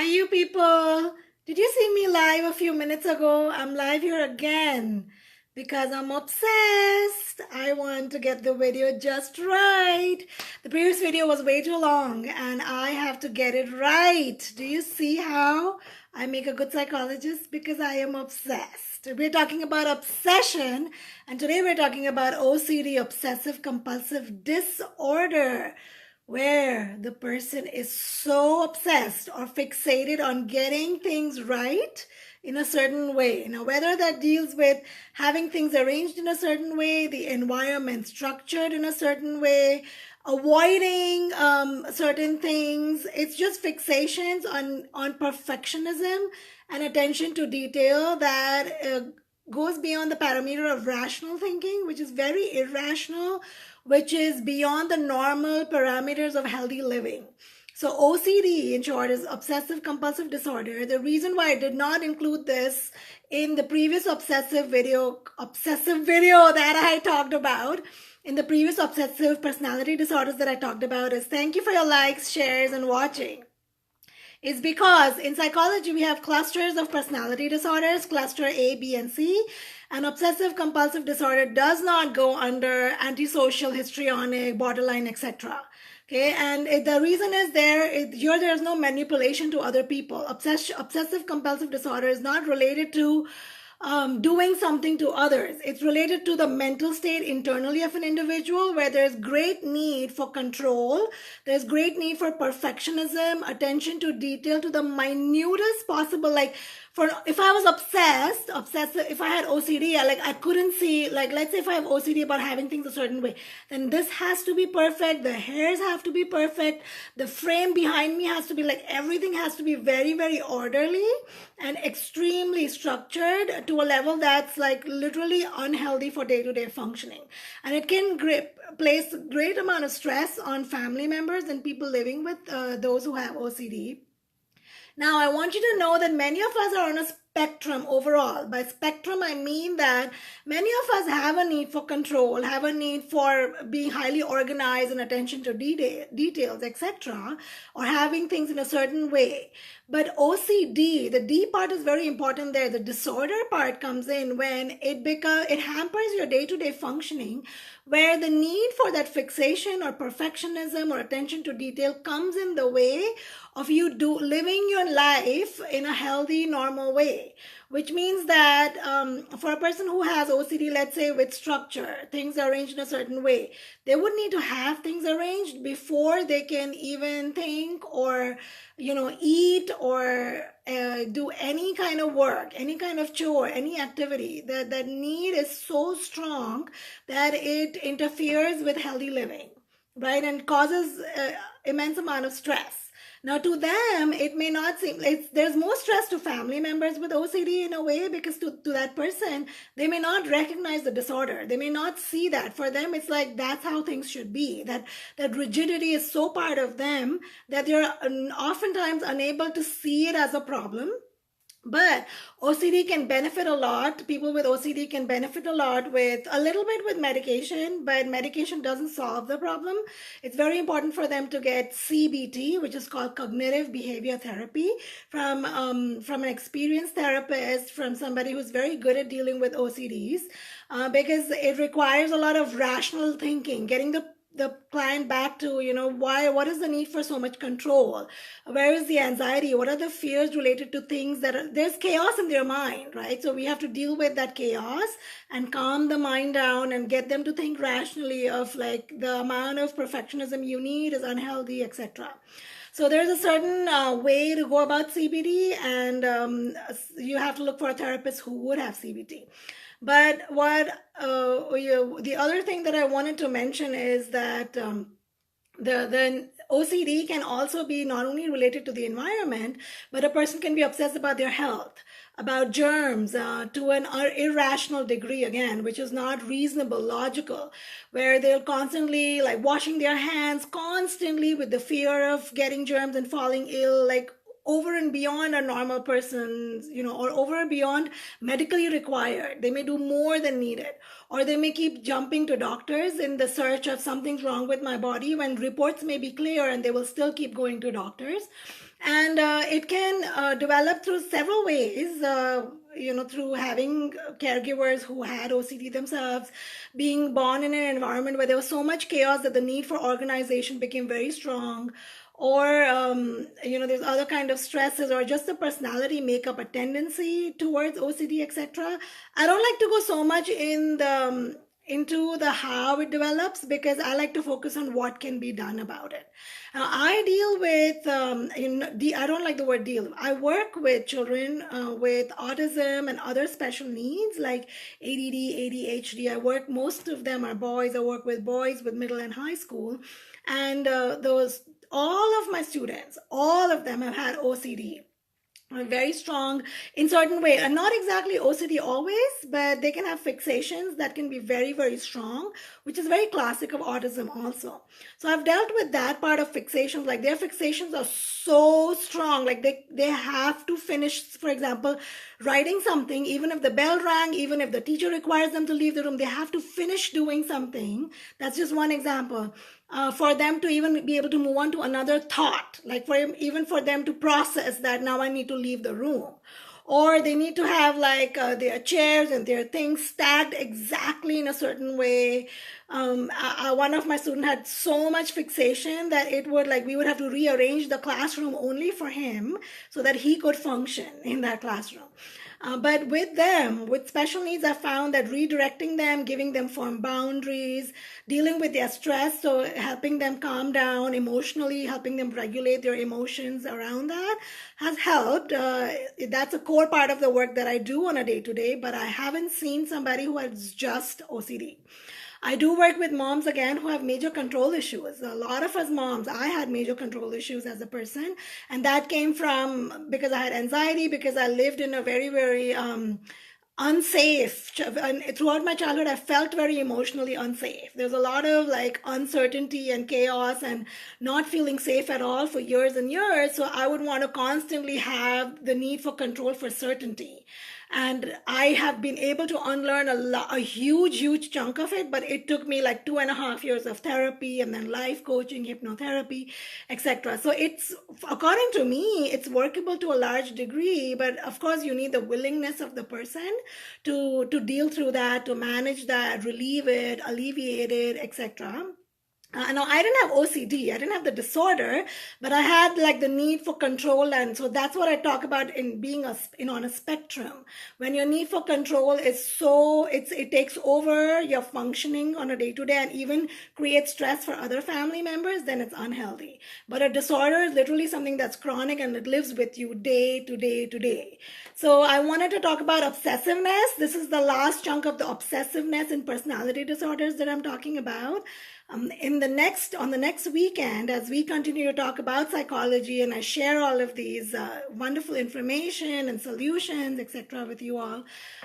Hi, you people. Did you see me live a few minutes ago? I'm live here again because I'm obsessed. I want to get the video just right. The previous video was way too long and I have to get it right. Do you see how I make a good psychologist? Because I am obsessed. We're talking about obsession, and today we're talking about OCD, obsessive compulsive disorder, where the person is so obsessed or fixated on getting things right in a certain way. Now, whether that deals with having things arranged in a certain way, the environment structured in a certain way, avoiding certain things, it's just fixations on perfectionism and attention to detail that goes beyond the parameter of rational thinking, which is very irrational, which is beyond the normal parameters of healthy living. So OCD, in short, is obsessive compulsive disorder. The reason why I did not include this in the previous obsessive video that I talked about, in the previous obsessive personality disorders that I talked about, is thank you for your likes, shares, and watching. Is because in psychology we have clusters of personality disorders, cluster A, B, and C, and obsessive compulsive disorder does not go under antisocial, histrionic, borderline, etc. Okay, and the reason is there's no manipulation to other people. Obsessive compulsive disorder is not related to doing something to others. It's related to the mental state internally of an individual, where there's great need for control, there's great need for perfectionism, attention to detail, to the minutest possible. Like, for if I was obsessive, if I had OCD, I couldn't see, like, let's say if I have OCD about having things a certain way, then this has to be perfect, the hairs have to be perfect, the frame behind me has to be, like, everything has to be very, very orderly and extremely structured to a level that's like literally unhealthy for day-to-day functioning. And it can place great amount of stress on family members and people living with those who have OCD. Now, I want you to know that many of us are on a spectrum overall. By spectrum, I mean that many of us have a need for control, have a need for being highly organized and attention to details, etc., or having things in a certain way. But OCD, the D part is very important there. The disorder part comes in when it hampers your day-to-day functioning, where the need for that fixation or perfectionism or attention to detail comes in the way of you living your life in a healthy, normal way. Which means that for a person who has OCD, let's say with structure, things are arranged in a certain way, they would need to have things arranged before they can even think or, eat or do any kind of work, any kind of chore, any activity. That need is so strong that it interferes with healthy living, right? And causes immense amount of stress. Now, to them, it may not seem like there's more stress to family members with OCD in a way, because to that person, they may not recognize the disorder. They may not see that. For them, it's like that's how things should be. That rigidity is so part of them that they're oftentimes unable to see it as a problem. But OCD can benefit a lot. People with OCD can benefit a lot with a little bit with medication, but medication doesn't solve the problem. It's very important for them to get CBT, which is called cognitive behavior therapy, from an experienced therapist, from somebody who's very good at dealing with OCDs, because it requires a lot of rational thinking, getting the client back to, what is the need for so much control? Where is the anxiety? What are the fears related to things there's chaos in their mind, right? So we have to deal with that chaos and calm the mind down and get them to think rationally of, like, the amount of perfectionism you need is unhealthy, etc. So there's a certain way to go about CBT, and you have to look for a therapist who would have CBT. But the other thing that I wanted to mention is that the OCD can also be not only related to the environment, but a person can be obsessed about their health, about germs, to an irrational degree, again, which is not reasonable, logical, where they'll constantly, like, washing their hands constantly with the fear of getting germs and falling ill, like, over and beyond a normal person's, or over and beyond medically required. They may do more than needed, or they may keep jumping to doctors in the search of something's wrong with my body when reports may be clear, and they will still keep going to doctors. And it can develop through several ways. Through having caregivers who had OCD themselves, being born in an environment where there was so much chaos that the need for organization became very strong, or there's other kind of stresses, or just the personality makeup, a tendency towards OCD, etc. I don't like to go so much into the how it develops, because I like to focus on what can be done about it. Now, I deal with, I don't like the word deal. I work with children with autism and other special needs like ADD, ADHD. Most of them are boys. I work with boys with middle and high school. And all of my students, all of them have had OCD. Very strong in certain way, and not exactly OCD always, but they can have fixations that can be very, very strong, which is very classic of autism also. So I've dealt with that part of fixations. Like, their fixations are so strong, like they have to finish, for example, writing something, even if the bell rang, even if the teacher requires them to leave the room, they have to finish doing something. That's just one example. For them to even be able to move on to another thought, like even for them to process that now I need to leave the room. Or they need to have their chairs and their things stacked exactly in a certain way. One of my students had so much fixation that we would have to rearrange the classroom only for him so that he could function in that classroom. But with special needs, I found that redirecting them, giving them firm boundaries, dealing with their stress, so helping them calm down emotionally, helping them regulate their emotions around that has helped. That's a core part of the work that I do on a day-to-day, but I haven't seen somebody who has just OCD. I do work with moms, again, who have major control issues. A lot of us moms, I had major control issues as a person. And that came from because I had anxiety, because I lived in a very, very unsafe. And throughout my childhood, I felt very emotionally unsafe. There's a lot of uncertainty and chaos and not feeling safe at all for years and years. So I would want to constantly have the need for control, for certainty. And I have been able to unlearn a huge chunk of it, but it took me 2.5 years of therapy and then life coaching, hypnotherapy, etc. So according to me, it's workable to a large degree, but of course you need the willingness of the person to deal through that, to manage that, relieve it, alleviate it, etc. No, I didn't have OCD. I didn't have the disorder, but I had the need for control. And so that's what I talk about in being on a spectrum. When your need for control is it takes over your functioning on a day-to-day and even creates stress for other family members, then it's unhealthy. But a disorder is literally something that's chronic and it lives with you day to day to day. So I wanted to talk about obsessiveness. This is the last chunk of the obsessiveness and personality disorders that I'm talking about. On the next weekend, as we continue to talk about psychology and I share all of these wonderful information and solutions, etc. with you all,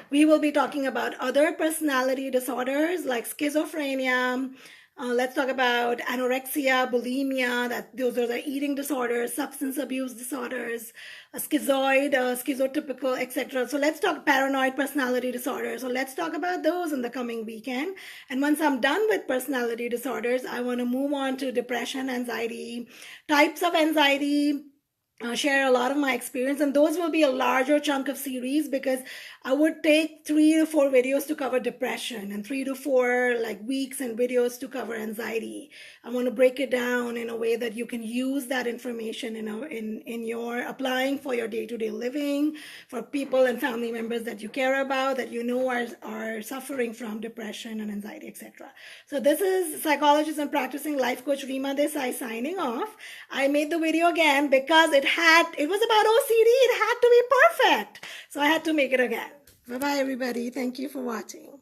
we will be talking about other personality disorders like schizophrenia. Let's talk about anorexia, bulimia, those are the eating disorders, substance abuse disorders, schizoid, schizotypical, etc. So let's talk paranoid personality disorders. So let's talk about those in the coming weekend. And once I'm done with personality disorders, I want to move on to depression, anxiety, types of anxiety, share a lot of my experience, and those will be a larger chunk of series because I would take 3 to 4 videos to cover depression and 3 to 4 weeks and videos to cover anxiety. I want to break it down in a way that you can use that information in your applying for your day-to-day living, for people and family members that you care about, that you know are suffering from depression and anxiety, etc. So this is psychologist and practicing life coach Rima Desai signing off. I made the video again because it was about OCD. It had to be perfect. So I had to make it again. Bye-bye, everybody. Thank you for watching.